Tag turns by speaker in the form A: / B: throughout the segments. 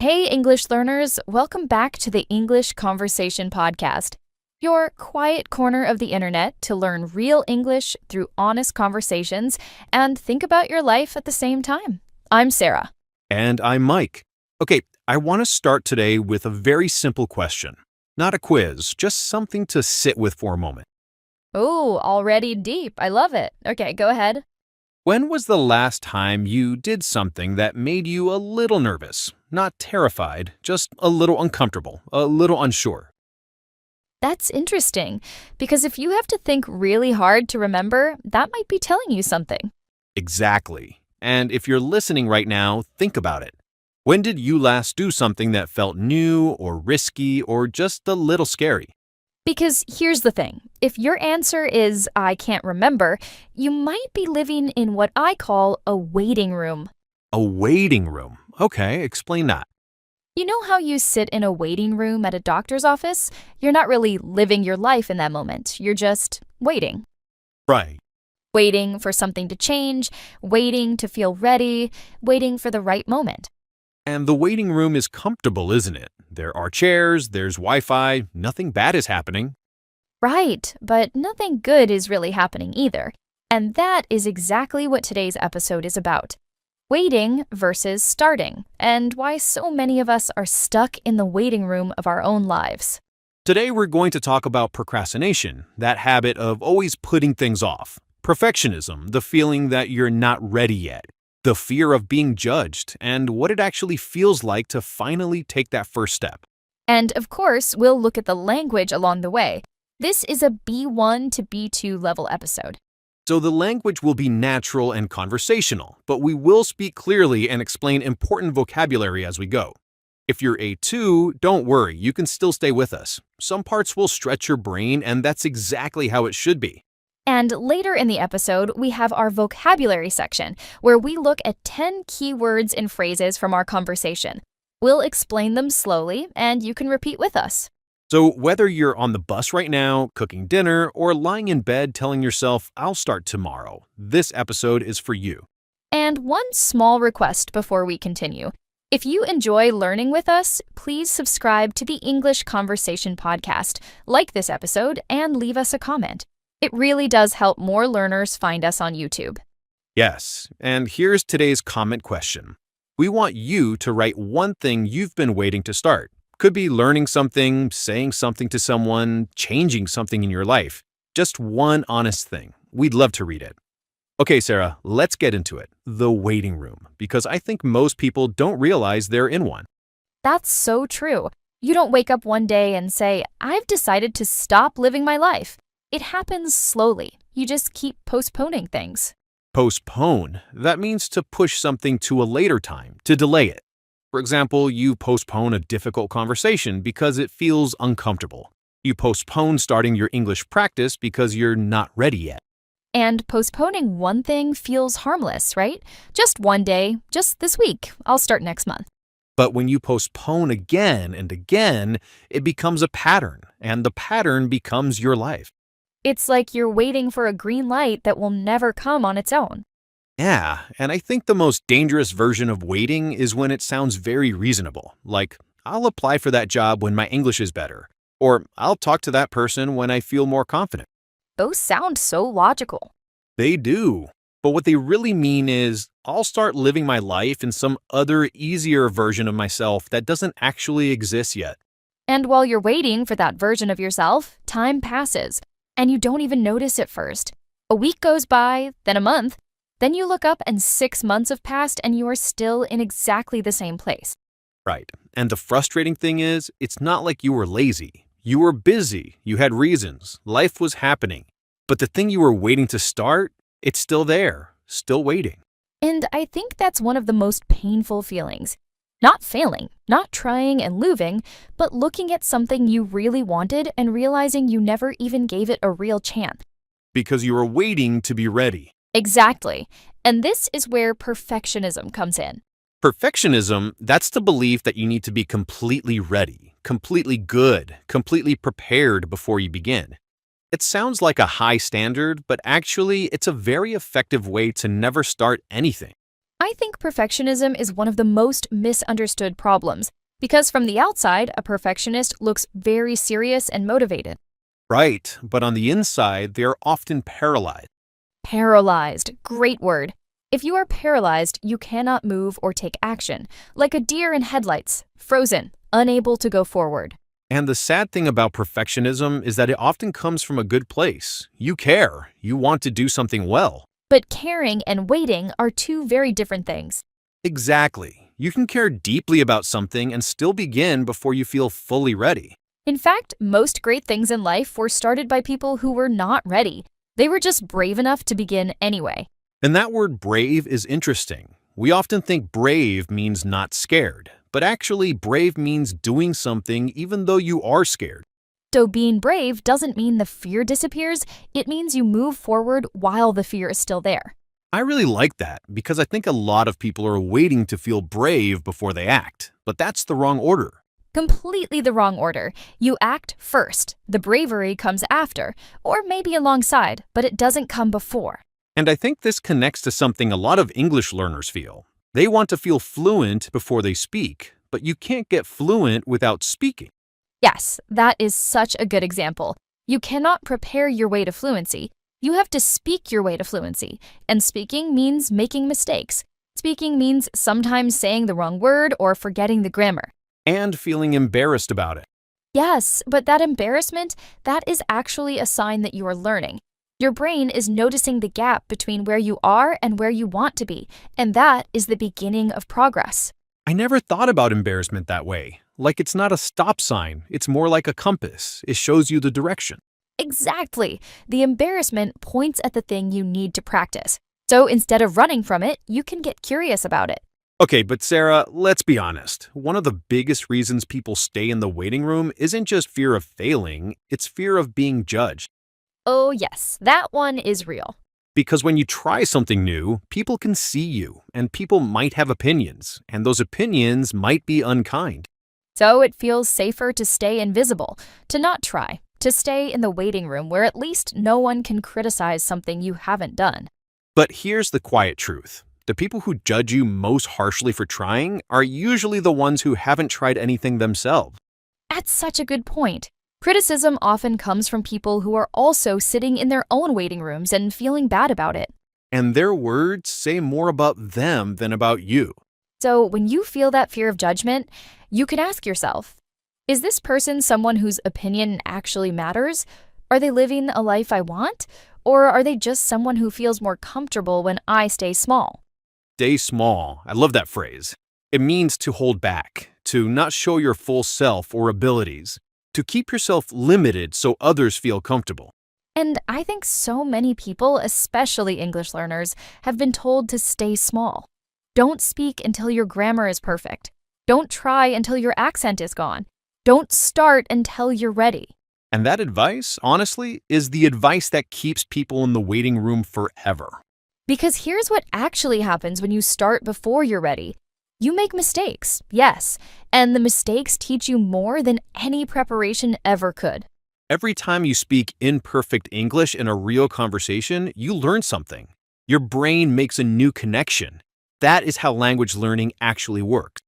A: Hey, English learners, welcome back to the English Conversation Podcast, your quiet corner of the internet to learn real English through honest conversations and think about your life at the same time. I'm Sarah.
B: And I'm Mike. Okay, I want to start today with a very simple question. Not a quiz, just something to sit with for a moment.
A: Oh, already deep. I love it. Okay, go ahead.
B: When was the last time you did something that made you a little nervous? Not terrified, just a little uncomfortable, a little unsure.
A: That's interesting, because if you have to think really hard to remember, that might be telling you something.
B: Exactly. And if you're listening right now, think about it. When did you last do something that felt new or risky or just a little scary?
A: Because here's the thing, if your answer is I can't remember, you might be living in what I call a waiting room.
B: A waiting room. Okay, explain that.
A: You know how you sit in a waiting room at a doctor's office? You're not really living your life in that moment. You're just waiting.
B: Right.
A: Waiting for something to change, waiting to feel ready, waiting for the right moment.
B: And the waiting room is comfortable, isn't it? There are chairs, there's Wi-Fi, nothing bad is happening.
A: Right, but nothing good is really happening either. And that is exactly what today's episode is about. Waiting versus starting, and why so many of us are stuck in the waiting room of our own lives.
B: Today we're going to talk about procrastination, that habit of always putting things off. Perfectionism, the feeling that you're not ready yet. The fear of being judged, and what it actually feels like to finally take that first step.
A: And of course, we'll look at the language along the way. This is a B1 to B2 level episode.
B: So the language will be natural and conversational, but we will speak clearly and explain important vocabulary as we go. If you're A2, don't worry, you can still stay with us. Some parts will stretch your brain, and that's exactly how it should be.
A: And later in the episode, we have our vocabulary section, where we look at 10 key words and phrases from our conversation. We'll explain them slowly, and you can repeat with us.
B: So whether you're on the bus right now, cooking dinner, or lying in bed telling yourself, I'll start tomorrow, this episode is for you.
A: And one small request before we continue. If you enjoy learning with us, please subscribe to the English Conversation Podcast, like this episode, and leave us a comment. It really does help more learners find us on YouTube.
B: Yes, and here's today's comment question. We want you to write one thing you've been waiting to start. Could be learning something, saying something to someone, changing something in your life. Just one honest thing. We'd love to read it. Okay, Sarah, let's get into it. The waiting room, because I think most people don't realize they're in one.
A: That's so true. You don't wake up one day and say, I've decided to stop living my life. It happens slowly. You just keep postponing things.
B: Postpone. That means to push something to a later time, to delay it. For example, you postpone a difficult conversation because it feels uncomfortable. You postpone starting your English practice because you're not ready yet.
A: And postponing one thing feels harmless, right? Just one day, just this week. I'll start next month.
B: But when you postpone again and again, it becomes a pattern, and the pattern becomes your life.
A: It's like you're waiting for a green light that will never come on its own.
B: Yeah, and I think the most dangerous version of waiting is when it sounds very reasonable, like, I'll apply for that job when my English is better, or I'll talk to that person when I feel more confident.
A: Those sound so logical.
B: They do, but what they really mean is, I'll start living my life in some other, easier version of myself that doesn't actually exist yet.
A: And while you're waiting for that version of yourself, time passes, and you don't even notice it first. A week goes by, then a month. Then you look up and 6 months have passed and you are still in exactly the same place.
B: Right, and the frustrating thing is, it's not like you were lazy. You were busy, you had reasons, life was happening. But the thing you were waiting to start, it's still there, still waiting.
A: And I think that's one of the most painful feelings. Not failing, not trying and losing, but looking at something you really wanted and realizing you never even gave it a real chance.
B: Because you were waiting to be ready.
A: Exactly. And this is where perfectionism comes in.
B: Perfectionism, that's the belief that you need to be completely ready, completely good, completely prepared before you begin. It sounds like a high standard, but actually, it's a very effective way to never start anything.
A: I think perfectionism is one of the most misunderstood problems because from the outside, a perfectionist looks very serious and motivated.
B: Right, but on the inside, they are often paralyzed.
A: Paralyzed, great word. If you are paralyzed, you cannot move or take action, like a deer in headlights, frozen, unable to go forward.
B: And the sad thing about perfectionism is that it often comes from a good place. You care, you want to do something well.
A: But caring and waiting are two very different things.
B: Exactly. You can care deeply about something and still begin before you feel fully ready.
A: In fact, most great things in life were started by people who were not ready. They were just brave enough to begin anyway.
B: And that word brave is interesting. We often think brave means not scared, but actually brave means doing something even though you are scared.
A: So being brave doesn't mean the fear disappears, it means you move forward while the fear is still there.
B: I really like that because I think a lot of people are waiting to feel brave before they act, but that's the wrong order.
A: Completely the wrong order. You act first. The bravery comes after, or maybe alongside, but it doesn't come before.
B: And I think this connects to something a lot of English learners feel. They want to feel fluent before they speak, but you can't get fluent without speaking.
A: Yes, that is such a good example. You cannot prepare your way to fluency. You have to speak your way to fluency, and speaking means making mistakes. Speaking means sometimes saying the wrong word or forgetting the grammar.
B: And feeling embarrassed about it.
A: Yes, but that embarrassment, that is actually a sign that you are learning. Your brain is noticing the gap between where you are and where you want to be, and that is the beginning of progress.
B: I never thought about embarrassment that way. Like it's not a stop sign, it's more like a compass. It shows you the direction.
A: Exactly. The embarrassment points at the thing you need to practice. So instead of running from it, you can get curious about it.
B: Okay, but Sarah, let's be honest. One of the biggest reasons people stay in the waiting room isn't just fear of failing, it's fear of being judged.
A: Oh yes, that one is real.
B: Because when you try something new, people can see you, and people might have opinions, and those opinions might be unkind.
A: So it feels safer to stay invisible, to not try, to stay in the waiting room where at least no one can criticize something you haven't done.
B: But here's the quiet truth. The people who judge you most harshly for trying are usually the ones who haven't tried anything themselves.
A: That's such a good point. Criticism often comes from people who are also sitting in their own waiting rooms and feeling bad about it.
B: And their words say more about them than about you.
A: So when you feel that fear of judgment, you can ask yourself, is this person someone whose opinion actually matters? Are they living a life I want? Or are they just someone who feels more comfortable when I stay small?
B: Stay small. I love that phrase. It means to hold back, to not show your full self or abilities, to keep yourself limited so others feel comfortable.
A: And I think so many people, especially English learners, have been told to stay small. Don't speak until your grammar is perfect. Don't try until your accent is gone. Don't start until you're ready.
B: And that advice, honestly, is the advice that keeps people in the waiting room forever.
A: Because here's what actually happens when you start before you're ready. You make mistakes, yes, and the mistakes teach you more than any preparation ever could.
B: Every time you speak imperfect English in a real conversation, you learn something. Your brain makes a new connection. That is how language learning actually works.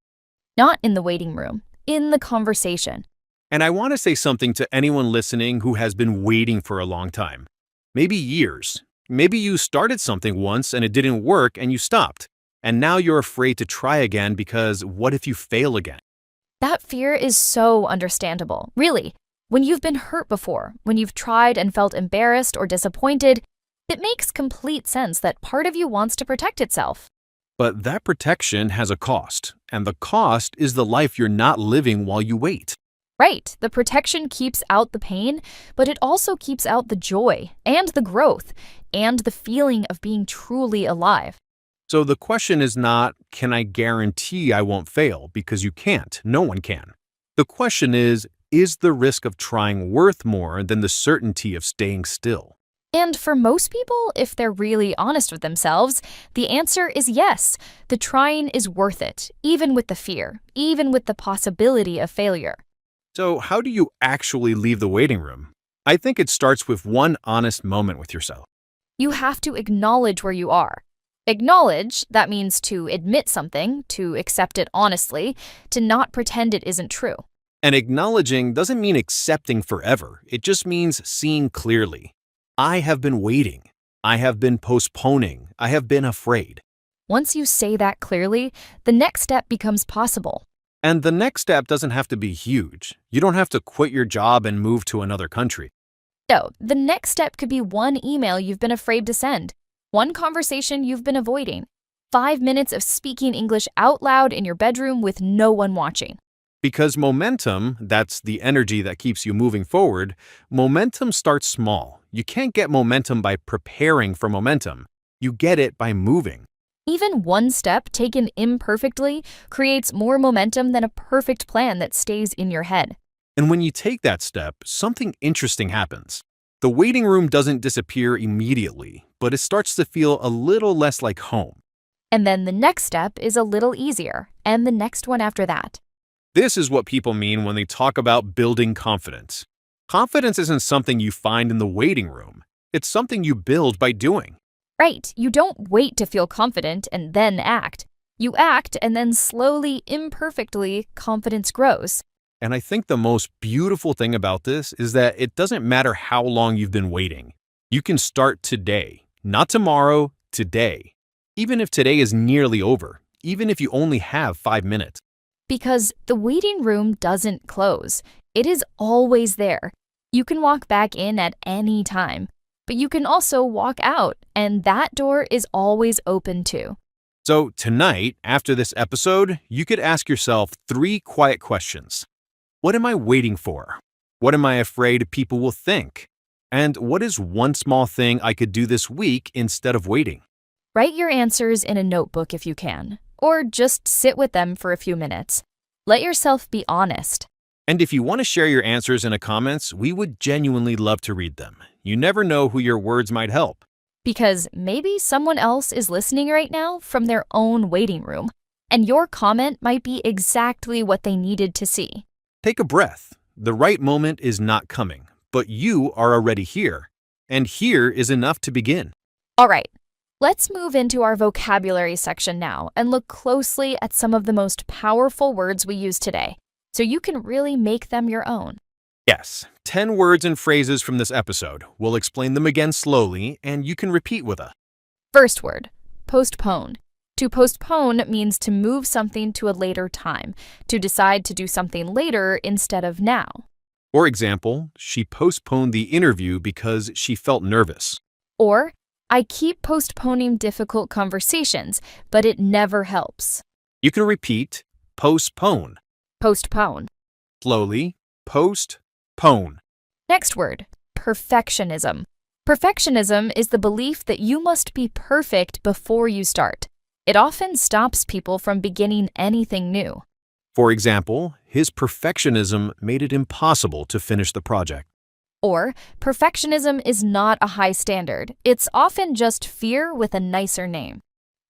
A: Not in the waiting room, in the conversation.
B: And I want to say something to anyone listening who has been waiting for a long time. Maybe years. Maybe you started something once and it didn't work and you stopped. And now you're afraid to try again because what if you fail again?
A: That fear is so understandable, really. When you've been hurt before, when you've tried and felt embarrassed or disappointed, it makes complete sense that part of you wants to protect itself.
B: But that protection has a cost, and the cost is the life you're not living while you wait.
A: Right, the protection keeps out the pain, but it also keeps out the joy and the growth and the feeling of being truly alive.
B: So the question is not, can I guarantee I won't fail? Because you can't. No one can. The question is the risk of trying worth more than the certainty of staying still?
A: And for most people, if they're really honest with themselves, the answer is yes. The trying is worth it, even with the fear, even with the possibility of failure.
B: So how do you actually leave the waiting room? I think it starts with one honest moment with yourself.
A: You have to acknowledge where you are. Acknowledge, that means to admit something, to accept it honestly, to not pretend it isn't true.
B: And acknowledging doesn't mean accepting forever. It just means seeing clearly. I have been waiting. I have been postponing. I have been afraid.
A: Once you say that clearly, the next step becomes possible.
B: And the next step doesn't have to be huge. You don't have to quit your job and move to another country.
A: No, the next step could be one email you've been afraid to send, one conversation you've been avoiding, 5 minutes of speaking English out loud in your bedroom with no one watching.
B: Because momentum, that's the energy that keeps you moving forward, momentum starts small. You can't get momentum by preparing for momentum. You get it by moving.
A: Even one step taken imperfectly creates more momentum than a perfect plan that stays in your head.
B: And when you take that step, something interesting happens. The waiting room doesn't disappear immediately, but it starts to feel a little less like home.
A: And then the next step is a little easier, and the next one after that.
B: This is what people mean when they talk about building confidence. Confidence isn't something you find in the waiting room. It's something you build by doing.
A: Right, you don't wait to feel confident and then act. You act and then slowly, imperfectly, confidence grows.
B: And I think the most beautiful thing about this is that it doesn't matter how long you've been waiting. You can start today, not tomorrow, today. Even if today is nearly over, even if you only have 5 minutes.
A: Because the waiting room doesn't close. It is always there. You can walk back in at any time, but you can also walk out, and that door is always open too.
B: So tonight, after this episode, you could ask yourself 3 quiet questions. What am I waiting for? What am I afraid people will think? And what is one small thing I could do this week instead of waiting?
A: Write your answers in a notebook if you can, or just sit with them for a few minutes. Let yourself be honest.
B: And if you want to share your answers in the comments, we would genuinely love to read them. You never know who your words might help.
A: Because maybe someone else is listening right now from their own waiting room, and your comment might be exactly what they needed to see.
B: Take a breath. The right moment is not coming, but you are already here. And here is enough to begin.
A: All right, let's move into our vocabulary section now and look closely at some of the most powerful words we use today, so you can really make them your own.
B: Yes, 10 words and phrases from this episode. We'll explain them again slowly, and you can repeat with us.
A: First word, postpone. To postpone means to move something to a later time, to decide to do something later instead of now.
B: For example, she postponed the interview because she felt nervous.
A: Or, I keep postponing difficult conversations, but it never helps.
B: You can repeat postpone.
A: Postpone.
B: Slowly, postpone.
A: Next word, perfectionism. Perfectionism is the belief that you must be perfect before you start. It often stops people from beginning anything new.
B: For example, his perfectionism made it impossible to finish the project.
A: Or, perfectionism is not a high standard. It's often just fear with a nicer name.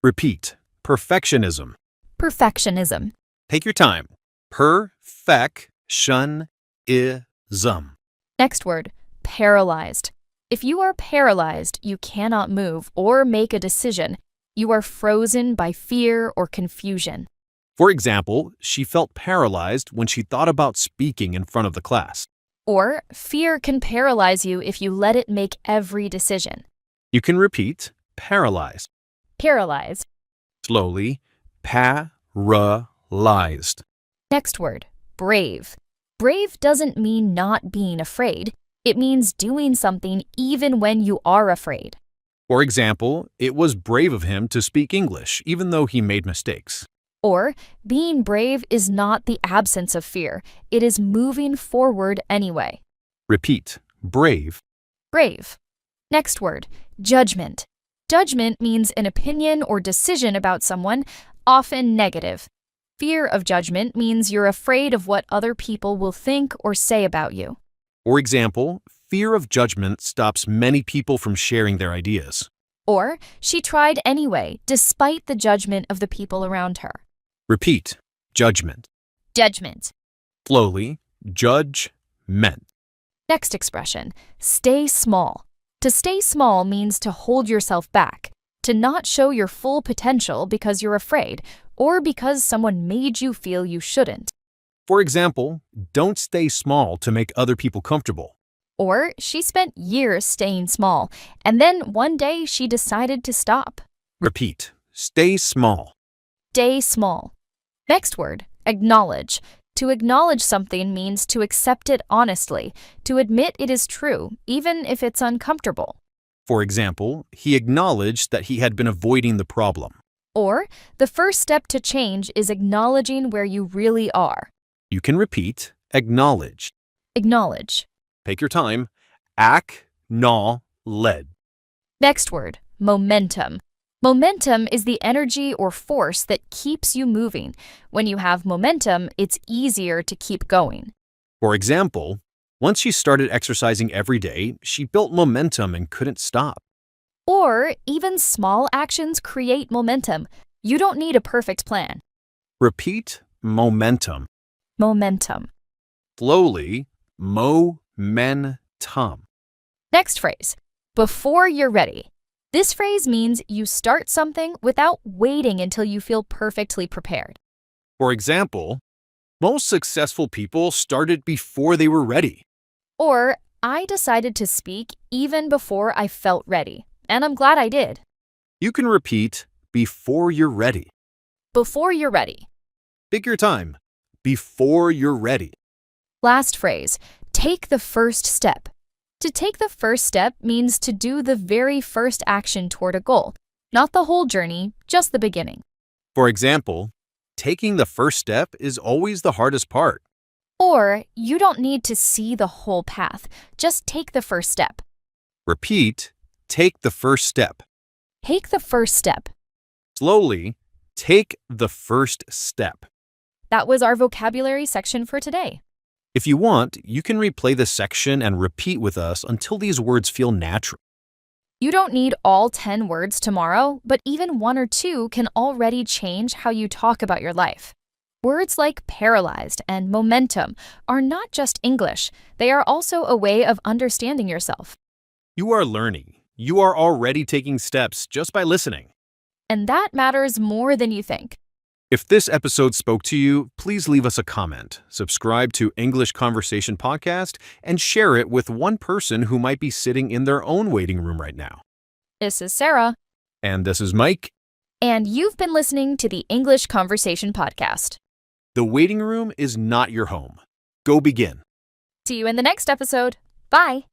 B: Repeat, perfectionism.
A: Perfectionism.
B: Take your time. Perfection-ism.
A: Next word, paralyzed. If you are paralyzed, you cannot move or make a decision. You are frozen by fear or confusion.
B: For example, she felt paralyzed when she thought about speaking in front of the class.
A: Or, fear can paralyze you if you let it make every decision.
B: You can repeat paralyzed.
A: Paralyzed.
B: Slowly, paralyzed.
A: Next word, brave. Brave doesn't mean not being afraid. It means doing something even when you are afraid.
B: For example, it was brave of him to speak English, even though he made mistakes.
A: Or, being brave is not the absence of fear. It is moving forward anyway.
B: Repeat, brave.
A: Brave. Next word, judgment. Judgment means an opinion or decision about someone, often negative. Fear of judgment means you're afraid of what other people will think or say about you.
B: For example, fear of judgment stops many people from sharing their ideas.
A: Or, she tried anyway, despite the judgment of the people around her.
B: Repeat, judgment.
A: Judgment.
B: Slowly, judgment.
A: Next expression, stay small. To stay small means to hold yourself back, to not show your full potential because you're afraid or because someone made you feel you shouldn't.
B: For example, don't stay small to make other people comfortable.
A: Or she spent years staying small, and then one day she decided to stop.
B: Repeat. Stay small.
A: Stay small. Next word, acknowledge. To acknowledge something means to accept it honestly, to admit it is true, even if it's uncomfortable.
B: For example, he acknowledged that he had been avoiding the problem.
A: Or, the first step to change is acknowledging where you really are.
B: You can repeat, acknowledge.
A: Acknowledge.
B: Take your time. Ack-naw-led.
A: Next word, momentum. Momentum is the energy or force that keeps you moving. When you have momentum, it's easier to keep going.
B: For example, once she started exercising every day, she built momentum and couldn't stop.
A: Or, even small actions create momentum. You don't need a perfect plan.
B: Repeat, momentum.
A: Momentum.
B: Slowly, momentum.
A: Next phrase, before you're ready. This phrase means you start something without waiting until you feel perfectly prepared.
B: For example, most successful people started before they were ready.
A: Or, I decided to speak even before I felt ready, and I'm glad I did.
B: You can repeat, before you're ready.
A: Before you're ready.
B: Take your time. Before you're ready.
A: Last phrase, take the first step. To take the first step means to do the very first action toward a goal, not the whole journey, just the beginning.
B: For example, taking the first step is always the hardest part.
A: Or, you don't need to see the whole path, just take the first step.
B: Repeat, take the first step.
A: Take the first step.
B: Slowly, take the first step.
A: That was our vocabulary section for today.
B: If you want, you can replay this section and repeat with us until these words feel natural.
A: You don't need all 10 words tomorrow, but even 1 or 2 can already change how you talk about your life. Words like paralyzed and momentum are not just English, they are also a way of understanding yourself.
B: You are learning. You are already taking steps just by listening.
A: And that matters more than you think.
B: If this episode spoke to you, please leave us a comment, subscribe to English Conversation Podcast, and share it with one person who might be sitting in their own waiting room right now.
A: This is Sarah.
B: And this is Mike.
A: And you've been listening to the English Conversation Podcast.
B: The waiting room is not your home. Go begin.
A: See you in the next episode. Bye.